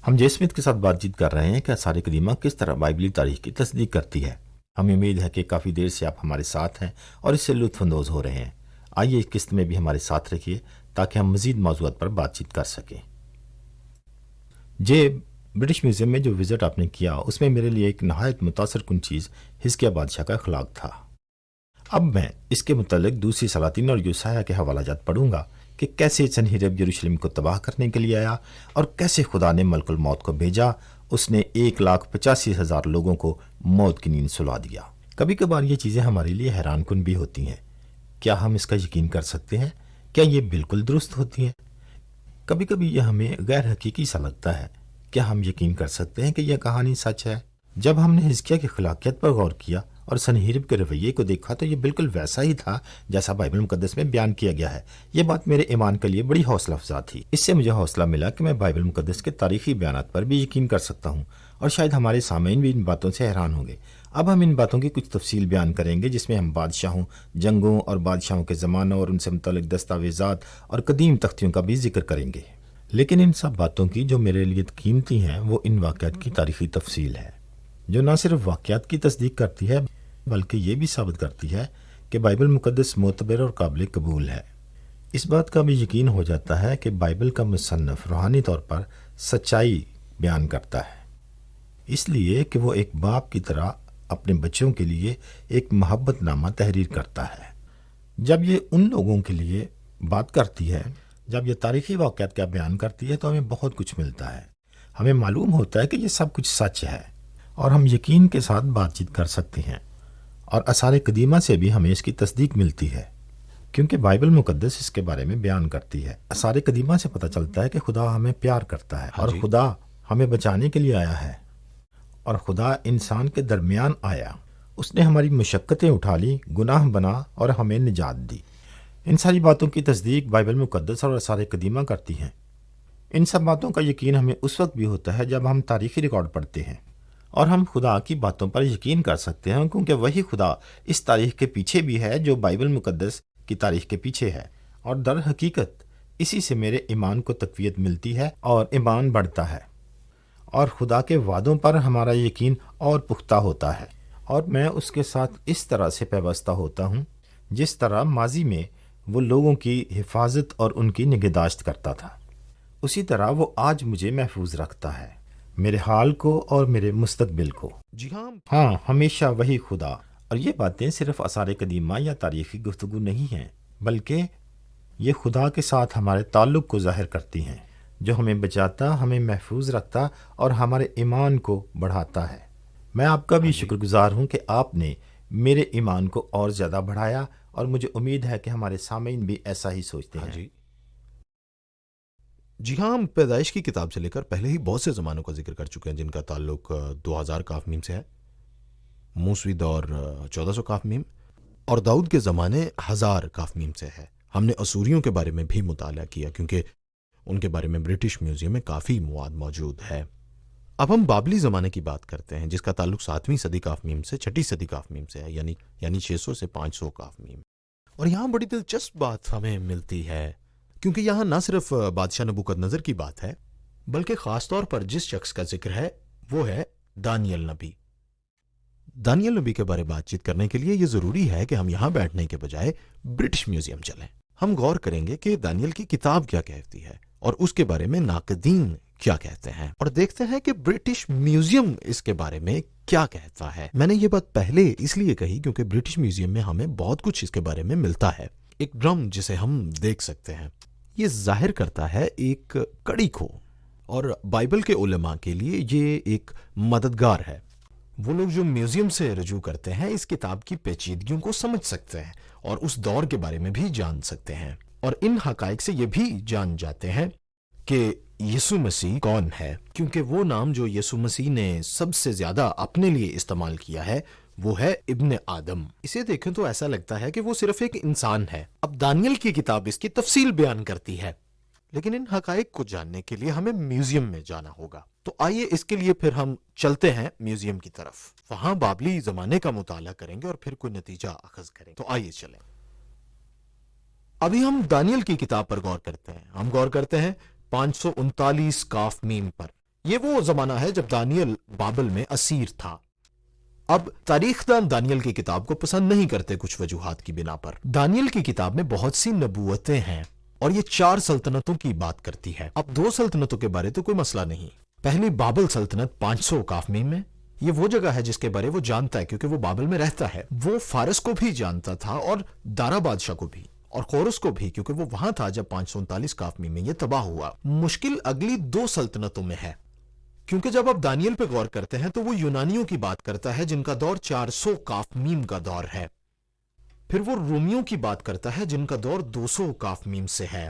ہم جے اسمتھ کے ساتھ بات چیت کر رہے ہیں کہ آثار قدیمہ کس طرح بائبلی تاریخ کی تصدیق کرتی ہے۔ ہمیں امید ہے کہ کافی دیر سے آپ ہمارے ساتھ ہیں اور اس سے لطف اندوز ہو رہے ہیں۔ آئیے اس قسط میں بھی ہمارے ساتھ رکھیے تاکہ ہم مزید موضوعات پر بات چیت کر سکیں۔ برٹش میوزیم میں جو وزٹ آپ نے کیا اس میں میرے لیے ایک نہایت متاثر کن چیز حزقیہ بادشاہ کا اخلاق تھا۔ اب میں اس کے متعلق دوسری سلاطین اور یوسیہ کے حوالہ جات پڑھوں گا کہ کیسے سنہیرب یروشلم کو تباہ کرنے کے لیے آیا اور کیسے خدا نے ملک الموت کو بھیجا۔ اس نے 1,85,000 لوگوں کو موت کی نیند سلا دیا۔ کبھی کبھار یہ چیزیں ہمارے لیے حیران کن بھی ہوتی ہیں۔ کیا ہم اس کا یقین کر سکتے ہیں؟ کیا یہ بالکل درست ہوتی ہیں؟ کبھی کبھی یہ ہمیں غیر حقیقی سا لگتا ہے۔ کیا ہم یقین کر سکتے ہیں کہ یہ کہانی سچ ہے؟ جب ہم نے حزقیہ کی خلاقیت پر غور کیا اور سنہیرب کے رویے کو دیکھا تو یہ بالکل ویسا ہی تھا جیسا بائبل مقدس میں بیان کیا گیا ہے۔ یہ بات میرے ایمان کے لیے بڑی حوصلہ افزا تھی۔ اس سے مجھے حوصلہ ملا کہ میں بائبل مقدس کے تاریخی بیانات پر بھی یقین کر سکتا ہوں، اور شاید ہمارے سامعین بھی ان باتوں سے حیران ہوں گے۔ اب ہم ان باتوں کی کچھ تفصیل بیان کریں گے، جس میں ہم بادشاہوں، جنگوں اور بادشاہوں کے زمانوں اور ان سے متعلق دستاویزات اور قدیم تختیوں کا بھی ذکر کریں گے۔ لیکن ان سب باتوں کی جو میرے لیے قیمتی ہیں وہ ان واقعات کی تاریخی تفصیل ہے، جو نہ صرف واقعات کی تصدیق کرتی ہے بلکہ یہ بھی ثابت کرتی ہے کہ بائبل مقدس معتبر اور قابل قبول ہے۔ اس بات کا بھی یقین ہو جاتا ہے کہ بائبل کا مصنف روحانی طور پر سچائی بیان کرتا ہے، اس لیے کہ وہ ایک باپ کی طرح اپنے بچوں کے لیے ایک محبت نامہ تحریر کرتا ہے۔ جب یہ ان لوگوں کے لیے بات کرتی ہے، جب یہ تاریخی واقعات کا بیان کرتی ہے تو ہمیں بہت کچھ ملتا ہے۔ ہمیں معلوم ہوتا ہے کہ یہ سب کچھ سچ ہے اور ہم یقین کے ساتھ بات چیت کر سکتے ہیں، اور آثار قدیمہ سے بھی ہمیں اس کی تصدیق ملتی ہے، کیونکہ بائبل مقدس اس کے بارے میں بیان کرتی ہے۔ آثار قدیمہ سے پتہ چلتا ہے کہ خدا ہمیں پیار کرتا ہے اور خدا ہمیں بچانے کے لیے آیا ہے، اور خدا انسان کے درمیان آیا۔ اس نے ہماری مشقتیں اٹھا لی، گناہ بنا اور ہمیں نجات دی۔ ان ساری باتوں کی تصدیق بائبل مقدس اور آثار قدیمہ کرتی ہیں۔ ان سب باتوں کا یقین ہمیں اس وقت بھی ہوتا ہے جب ہم تاریخی ریکارڈ پڑھتے ہیں، اور ہم خدا کی باتوں پر یقین کر سکتے ہیں، کیونکہ وہی خدا اس تاریخ کے پیچھے بھی ہے جو بائبل مقدس کی تاریخ کے پیچھے ہے، اور در حقیقت اسی سے میرے ایمان کو تقویت ملتی ہے اور ایمان بڑھتا ہے، اور خدا کے وعدوں پر ہمارا یقین اور پختہ ہوتا ہے، اور میں اس کے ساتھ اس طرح سے پیوستہ ہوتا ہوں جس طرح ماضی میں وہ لوگوں کی حفاظت اور ان کی نگہداشت کرتا تھا، اسی طرح وہ آج مجھے محفوظ رکھتا ہے، میرے حال کو اور میرے مستقبل کو۔ جی ہاں، ہمیشہ وہی خدا۔ اور یہ باتیں صرف آثار قدیمہ یا تاریخی گفتگو نہیں ہیں، بلکہ یہ خدا کے ساتھ ہمارے تعلق کو ظاہر کرتی ہیں، جو ہمیں بچاتا، ہمیں محفوظ رکھتا اور ہمارے ایمان کو بڑھاتا ہے۔ میں آپ کا بھی شکر گزار ہوں کہ آپ نے میرے ایمان کو اور زیادہ بڑھایا، اور مجھے امید ہے کہ ہمارے سامعین بھی ایسا ہی سوچتے ہیں۔ جی ہاں، ہم پیدائش کی کتاب سے لے کر پہلے ہی بہت سے زمانوں کا ذکر کر چکے ہیں جن کا تعلق 2000 کاف میم سے ہے، موسوی دور 1400 کاف میم، اور داؤد کے زمانے 1000 کاف میم سے ہے۔ ہم نے اسوریوں کے بارے میں بھی مطالعہ کیا کیونکہ ان کے بارے میں برٹش میوزیم میں کافی مواد موجود ہے۔ اب ہم بابلی زمانے کی بات کرتے ہیں جس کا تعلق 7ویں صدی کاف میم سے 6 صدی کاف میم سے ہے، یعنی 600 سے 500 کاف میم۔ اور یہاں بڑی دلچسپ بات ہمیں ملتی ہے، کیونکہ یہاں نہ صرف بادشاہ نبوکدنضر کی بات ہے، بلکہ خاص طور پر جس شخص کا ذکر ہے وہ ہے دانیل نبی۔ دانیل نبی کے بارے بات چیت کرنے کے لیے یہ ضروری ہے کہ ہم یہاں بیٹھنے کے بجائے برٹش میوزیم چلیں۔ ہم غور کریں گے کہ دانیل کی کتاب کیا کہتی ہے اور اس کے بارے میں ناقدین کیا کہتے ہیں، اور دیکھتے ہیں کہ برٹش میوزیم اس کے بارے میں کیا کہتا ہے۔ میں نے یہ بات پہلے اس لیے کہی کیونکہ برٹش میوزیم میں ہمیں بہت کچھ اس کے بارے میں ملتا ہے۔ ایک ڈرم جسے ہم دیکھ سکتے ہیں، یہ ظاہر کرتا ہے ایک کڑی کو، اور بائبل کے علماء کے لیے یہ ایک مددگار ہے۔ وہ لوگ جو میوزیم سے رجوع کرتے ہیں اس کتاب کی پیچیدگیوں کو سمجھ سکتے ہیں اور اس دور کے بارے میں بھی جان سکتے ہیں، اور ان حقائق سے یہ بھی جان جاتے ہیں کہ یسوع مسیح کون ہے، کیونکہ وہ نام جو یسوع مسیح نے سب سے زیادہ اپنے لیے استعمال کیا ہے وہ ہے ابن آدم۔ اسے دیکھیں تو ایسا لگتا ہے کہ وہ صرف ایک انسان ہے۔ اب دانیل کی کتاب اس کی تفصیل بیان کرتی ہے، لیکن ان حقائق کو جاننے کے لیے ہمیں میوزیم میں جانا ہوگا۔ تو آئیے اس کے لیے پھر ہم چلتے ہیں میوزیم کی طرف، وہاں بابلی زمانے کا مطالعہ کریں گے اور پھر کوئی نتیجہ اخذ کریں گے۔ تو آئیے چلیں۔ ابھی ہم دانیل کی کتاب پر غور کرتے ہیں۔ ہم غور کرتے ہیں 539 کاف میم پر، یہ وہ زمانہ ہے جب دانیل بابل میں اسیر تھا۔ اب تاریخ دان دانیل کی کتاب کو پسند نہیں کرتے کچھ وجوہات کی بنا پر۔ دانیل کی کتاب میں بہت سی نبوتیں ہیں اور یہ 4 سلطنتوں کی بات کرتی ہے۔ اب 2 سلطنتوں کے بارے تو کوئی مسئلہ نہیں۔ پہلی بابل سلطنت 500 کافمیم میں، یہ وہ جگہ ہے جس کے بارے وہ جانتا ہے کیونکہ وہ بابل میں رہتا ہے۔ وہ فارس کو بھی جانتا تھا اور دارا بادشاہ کو بھی اور خورس کو بھی، کیونکہ وہ وہاں تھا جب 539 کافمیم میں یہ تباہ ہوا۔ مشکل اگلی 2 سلطنتوں میں ہے، کیونکہ جب آپ دانیل پہ غور کرتے ہیں تو وہ یونانیوں کی بات کرتا ہے جن کا دور 400 کافمیم کا دور ہے۔ پھر وہ رومیوں کی بات کرتا ہے جن کا دور 200 کافمیم سے ہے۔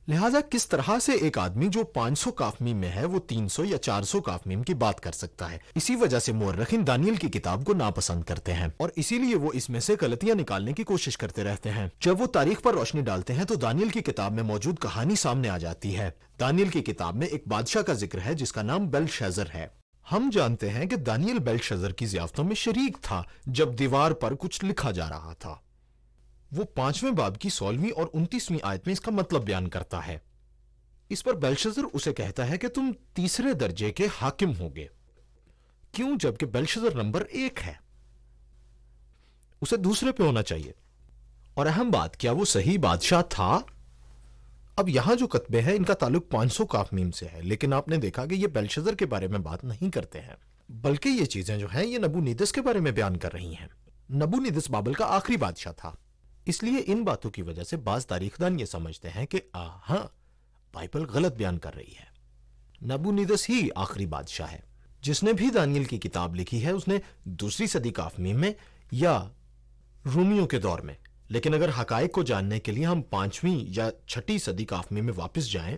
لہٰذا کس طرح سے ایک آدمی جو 500 کافمیم میں ہے وہ 300 یا 400 کافمیم کی بات کر سکتا ہے؟ اسی وجہ سے مورخین دانیل کی کتاب کو ناپسند کرتے ہیں اور اسی لیے وہ اس میں سے غلطیاں نکالنے کی کوشش کرتے رہتے ہیں۔ جب وہ تاریخ پر روشنی ڈالتے ہیں تو دانیل کی کتاب میں موجود کہانی سامنے آ جاتی ہے۔ دانیل کی کتاب میں ایک بادشاہ کا ذکر ہے جس کا نام بیلشازر ہے۔ ہم جانتے ہیں کہ دانیل بیلشازر کی ضیافتوں میں شریک تھا جب دیوار پر کچھ لکھا جا رہا تھا۔ وہ 5ویں باب کی 16ویں اور 29ویں آیت میں اس کا مطلب بیان کرتا ہے۔ اس پر بیلشازر اسے کہتا ہے کہ تم تیسرے درجے کے حاکم ہوگے۔ کیوں؟ جبکہ بیلشازر نمبر 1 ہے، اسے دوسرے پہ ہونا چاہیے۔ اور اہم بات، کیا وہ صحیح بادشاہ تھا؟ اب یہاں جو کتبے ہیں ان کا تعلق 500 کافمیم سے ہے، لیکن آپ نے دیکھا کہ یہ بیلشازر کے بارے میں بات نہیں کرتے ہیں، بلکہ یہ چیزیں جو ہیں یہ نبونیدس کے بارے میں بیان کر رہی ہیں۔ نبونیدس بابل کا آخری بادشاہ تھا، اس لیے ان باتوں کی وجہ سے بعض تاریخ دان یہ سمجھتے ہیں کہ ہاں بائبل غلط بیان کر رہی ہے۔ نبونیدس ہی آخری بادشاہ ہے۔ جس نے بھی دانیل کی کتاب لکھی ہے اس نے 2 صدی کافمیم میں یا رومیوں کے دور میں، لیکن اگر حقائق کو جاننے کے لیے ہم 5ویں یا 6 صدی کافمیم میں واپس جائیں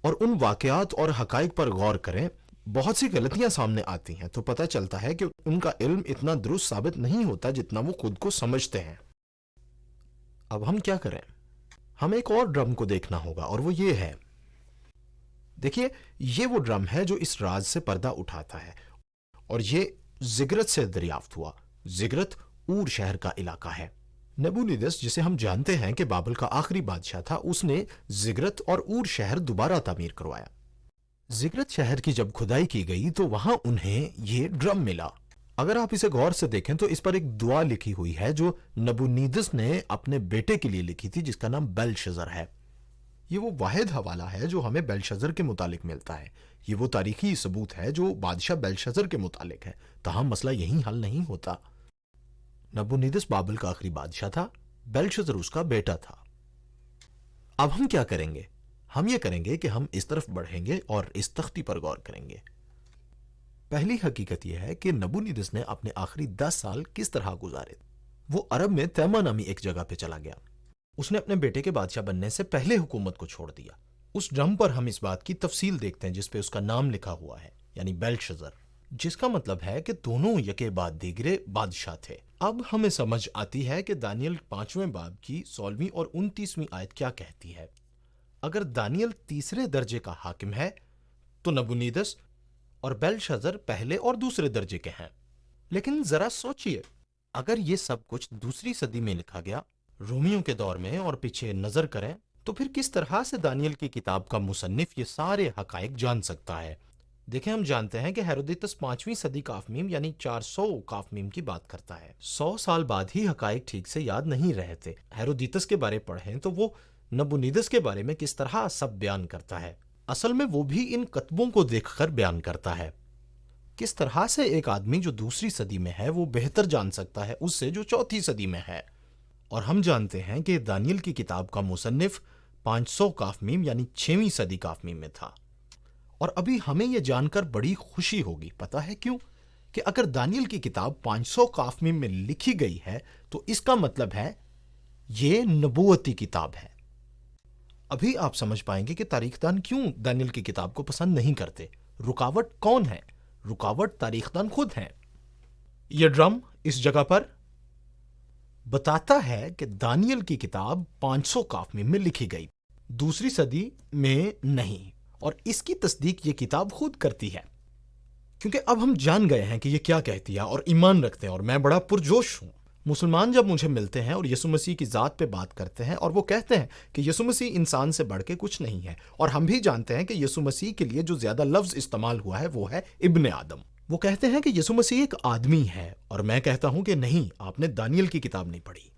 اور ان واقعات اور حقائق پر غور کریں، بہت سی غلطیاں سامنے آتی ہیں تو پتہ چلتا ہے کہ ان کا علم اتنا درست ثابت نہیں ہوتا جتنا وہ خود کو سمجھتے ہیں۔ اب ہم کیا کریں؟ ہم ایک اور ڈرم کو دیکھنا ہوگا اور وہ یہ ہے، دیکھیے یہ وہ ڈرم ہے جو اس راز سے پردہ اٹھاتا ہے اور یہ زگرت سے دریافت ہوا۔ زگرت اور شہر کا علاقہ ہے۔ نبونیدس جسے ہم جانتے ہیں کہ بابل کا آخری بادشاہ تھا، اس نے زگرت اور اور شہر دوبارہ تعمیر کروایا۔ زگرت شہر کی جب کھدائی کی گئی تو وہاں انہیں یہ ڈرم ملا۔ اگر آپ اسے غور سے دیکھیں تو اس پر ایک دعا لکھی ہوئی ہے جو نبونیدس نے اپنے بیٹے کے لیے لکھی تھی جس کا نام بیلشازر ہے۔ یہ وہ واحد حوالہ ہے جو ہمیں بیلشازر کے متعلق ملتا ہے۔ یہ وہ تاریخی ثبوت ہے جو بادشاہ بیلشازر کے متعلق ہے، تاہم مسئلہ یہی حل نہیں ہوتا۔ نبونیدس بابل کا آخری بادشاہ تھا، بیلشازر اس کا بیٹا تھا۔ اب ہم کیا کریں گے؟ ہم یہ کریں گے کہ ہم اس طرف بڑھیں گے اور اس تختی پر غور کریں گے۔ پہلی حقیقت یہ ہے کہ نبونیدس نے اپنے آخری 10 سال کس طرح گزارے۔ وہ عرب میں تیما نامی ایک جگہ پہ چلا گیا۔ اس نے اپنے بیٹے کے بادشاہ بننے سے پہلے حکومت کو چھوڑ دیا۔ اس ڈرم پر ہم اس بات کی تفصیل دیکھتے ہیں جس پہ اس کا نام لکھا ہوا ہے، یعنی بیلشازر، جس کا مطلب ہے کہ دونوں یکے بعد دیگرے بادشاہ تھے۔ اب ہمیں سمجھ آتی ہے کہ دانیل 5ویں باب کی 16ویں اور 29ویں آیت کیا کہتی ہے۔ اگر دانیل تیسرے درجے کا حاکم ہے تو نبونیدس اور بیلشازر پہلے اور دوسرے درجے کے ہیں۔ لیکن ذرا سوچئے، اگر یہ سب کچھ 2 صدی میں لکھا گیا، رومیوں کے دور میں، اور پیچھے نظر کریں تو پھر کس طرح سے دانیل کی کتاب کا مصنف یہ سارے حقائق جان سکتا ہے؟ دیکھیں، ہم جانتے ہیں کہ ہیرودیتس 5ویں صدی کافمیم یعنی 400 کافمیم کی بات کرتا ہے۔ 100 سال بعد ہی حقائق ٹھیک سے یاد نہیں رہے تھے۔ ہیرودیتس کے بارے پڑھیں تو وہ نبونیدس کے بارے میں کس طرح سب بیان کرتا ہے۔ اصل میں وہ بھی ان کتبوں کو دیکھ کر بیان کرتا ہے۔ کس طرح سے ایک آدمی جو 2 صدی میں ہے وہ بہتر جان سکتا ہے اس سے جو 4 صدی میں ہے؟ اور ہم جانتے ہیں کہ دانیل کی کتاب کا مصنف 500 کافمیم یعنی 6ویں صدی کافمیم میں تھا۔ اور ابھی ہمیں یہ جان کر بڑی خوشی ہوگی، پتہ ہے کیوں؟ کہ اگر دانیل کی کتاب 500 کافمیم میں لکھی گئی ہے تو اس کا مطلب ہے یہ نبوتی کتاب ہے۔ ابھی آپ سمجھ پائیں گے کہ تاریخ دان کیوں دانیل کی کتاب کو پسند نہیں کرتے۔ رکاوٹ کون ہے؟ رکاوٹ تاریخ دان خود ہیں۔ یہ ڈرم اس جگہ پر بتاتا ہے کہ دانیل کی کتاب 500 کافمیم میں لکھی گئی، 2 صدی میں نہیں، اور اس کی تصدیق یہ کتاب خود کرتی ہے۔ کیونکہ اب ہم جان گئے ہیں کہ یہ کیا کہتی ہے اور ایمان رکھتے ہیں، اور میں بڑا پرجوش ہوں۔ مسلمان جب مجھے ملتے ہیں اور یسوع مسیح کی ذات پہ بات کرتے ہیں اور وہ کہتے ہیں کہ یسوع مسیح انسان سے بڑھ کے کچھ نہیں ہے، اور ہم بھی جانتے ہیں کہ یسوع مسیح کے لیے جو زیادہ لفظ استعمال ہوا ہے وہ ہے ابن آدم، وہ کہتے ہیں کہ یسوع مسیح ایک آدمی ہے، اور میں کہتا ہوں کہ نہیں، آپ نے دانیل کی کتاب نہیں پڑھی،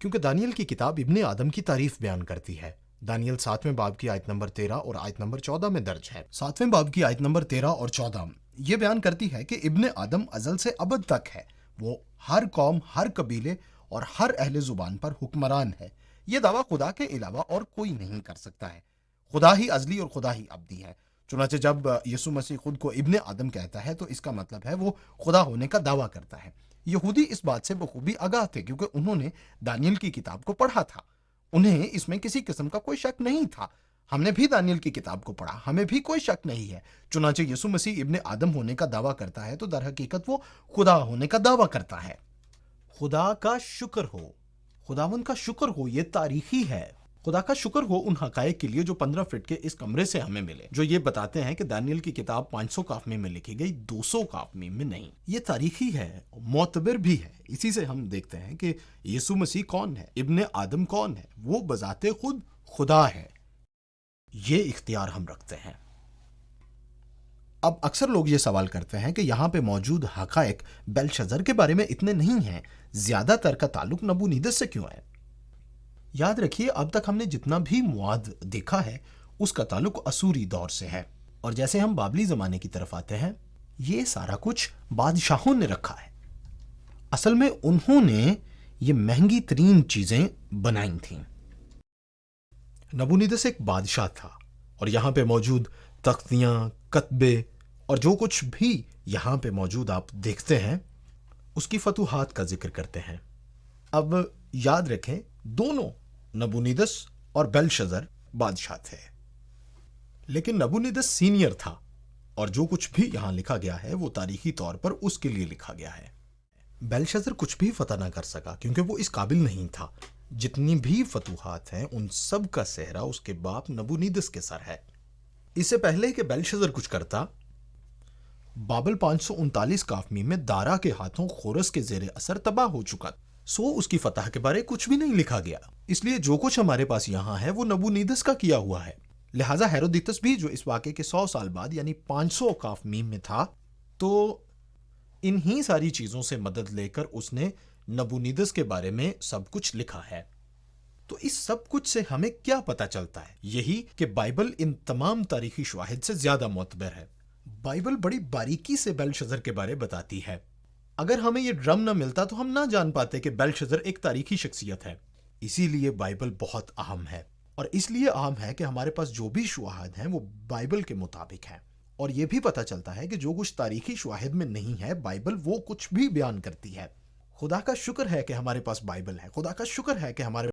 کیونکہ دانیل کی کتاب ابن آدم کی تعریف بیان کرتی ہے۔ دانیل 7ویں باب کی آیت نمبر 13 اور آیت نمبر 14 میں درج ہے۔ 7ویں باب کی آیت نمبر 13 اور 14 یہ بیان کرتی ہے کہ ابن آدم ازل سے ابد تک ہے، وہ ہر قوم، ہر قبیلے اور ہر اہل زبان پر حکمران ہے۔ یہ دعویٰ خدا کے علاوہ اور کوئی نہیں کر سکتا ہے۔ خدا ہی ازلی اور خدا ہی ابدی ہے۔ چنانچہ جب یسوع مسیح خود کو ابن آدم کہتا ہے تو اس کا مطلب ہے وہ خدا ہونے کا دعویٰ کرتا ہے۔ یہودی اس بات سے بخوبی آگاہ تھے کیونکہ انہوں نے دانیل کی کتاب کو پڑھا تھا، انہیں اس میں کسی قسم کا کوئی شک نہیں تھا۔ ہم نے بھی دانیل کی کتاب کو پڑھا، ہمیں بھی کوئی شک نہیں ہے۔ چنانچہ یسوع مسیح ابن آدم ہونے کا دعویٰ کرتا ہے تو در حقیقت وہ خدا ہونے کا دعویٰ کرتا ہے۔ خدا کا شکر ہو، خداوند کا شکر ہو، یہ تاریخی ہے۔ خدا کا شکر ہو ان حقائق کے لیے جو 15 فٹ کے اس کمرے سے ہمیں ملے، جو یہ بتاتے ہیں کہ دانیل کی کتاب 500 کاف میں لکھی گئی، 200 کاف میں نہیں۔ یہ تاریخی ہے، معتبر بھی ہے۔ اسی سے ہم دیکھتے ہیں کہ یسوع مسیح کون ہے، ابن آدم کون ہے، وہ بذات خود خدا ہے۔ یہ اختیار ہم رکھتے ہیں۔ اب اکثر لوگ یہ سوال کرتے ہیں کہ یہاں پہ موجود حقائق بیلشزر کے بارے میں اتنے نہیں ہیں، زیادہ تر کا تعلق نبونیدس سے کیوں ہے؟ یاد رکھیے اب تک ہم نے جتنا بھی مواد دیکھا ہے اس کا تعلق اسوری دور سے ہے، اور جیسے ہم بابلی زمانے کی طرف آتے ہیں یہ سارا کچھ بادشاہوں نے رکھا ہے۔ اصل میں انہوں نے یہ مہنگی ترین چیزیں بنائی تھیں۔ نبونیدس ایک بادشاہ تھا، اور یہاں پہ موجود تختیاں، کتبے اور جو کچھ بھی یہاں پہ موجود آپ دیکھتے ہیں اس کی فتوحات کا ذکر کرتے ہیں۔ اب یاد رکھیں دونوں نبونیدس اور بیلشزر بادشاہ تھے، لیکن نبونیدس سینئر تھا، اور جو کچھ بھی یہاں لکھا گیا ہے وہ تاریخی طور پر اس کے لیے لکھا گیا ہے۔ بیلشزر کچھ بھی فتح نہ کر سکا کیونکہ وہ اس قابل نہیں تھا۔ جتنی بھی فتوحات ہیں ان سب کا سہرا اس کے باپ نبونیدس کے سر ہے۔ اس سے پہلے کہ بیلشزر کچھ کرتا، بابل 539 کافمی میں دارا کے ہاتھوں خورس کے زیر اثر تباہ ہو چکا، سو اس کی فتح کے بارے کچھ بھی نہیں لکھا گیا۔ اس لیے جو کچھ ہمارے پاس یہاں ہے وہ نبونیدس کا کیا ہوا ہے۔ لہٰذا ہیرودیتس بھی جو اس واقعے کے 100 سال بعد یعنی 500 کاف میم میں تھا، تو انہی ساری چیزوں سے مدد لے کر اس نے نبونیدس کے بارے میں سب کچھ لکھا ہے۔ تو اس سب کچھ سے ہمیں کیا پتا چلتا ہے؟ یہی کہ بائبل ان تمام تاریخی شواہد سے زیادہ معتبر ہے۔ بائبل بڑی باریکی سے بیلشزر کے بارے بتاتی ہے۔ اگر ہمیں یہ ڈرم نہ ملتا تو ہم نہ جان پاتے کہ بیلشزر ایک تاریخی شخصیت ہے۔ اسی لیے بائبل بہت اہم ہے، اور اس لیے اہم ہے کہ ہمارے پاس جو بھی شواہد ہیں وہ بائبل کے مطابق ہیں، اور یہ بھی پتا چلتا ہے کہ جو کچھ تاریخی شواہد میں نہیں ہے بائبل وہ کچھ بھی بیان کرتی ہے۔ خدا کا شکر ہے کہ ہمارے پاس بائبل ہے، خدا کا شکر ہے کہ ہمارے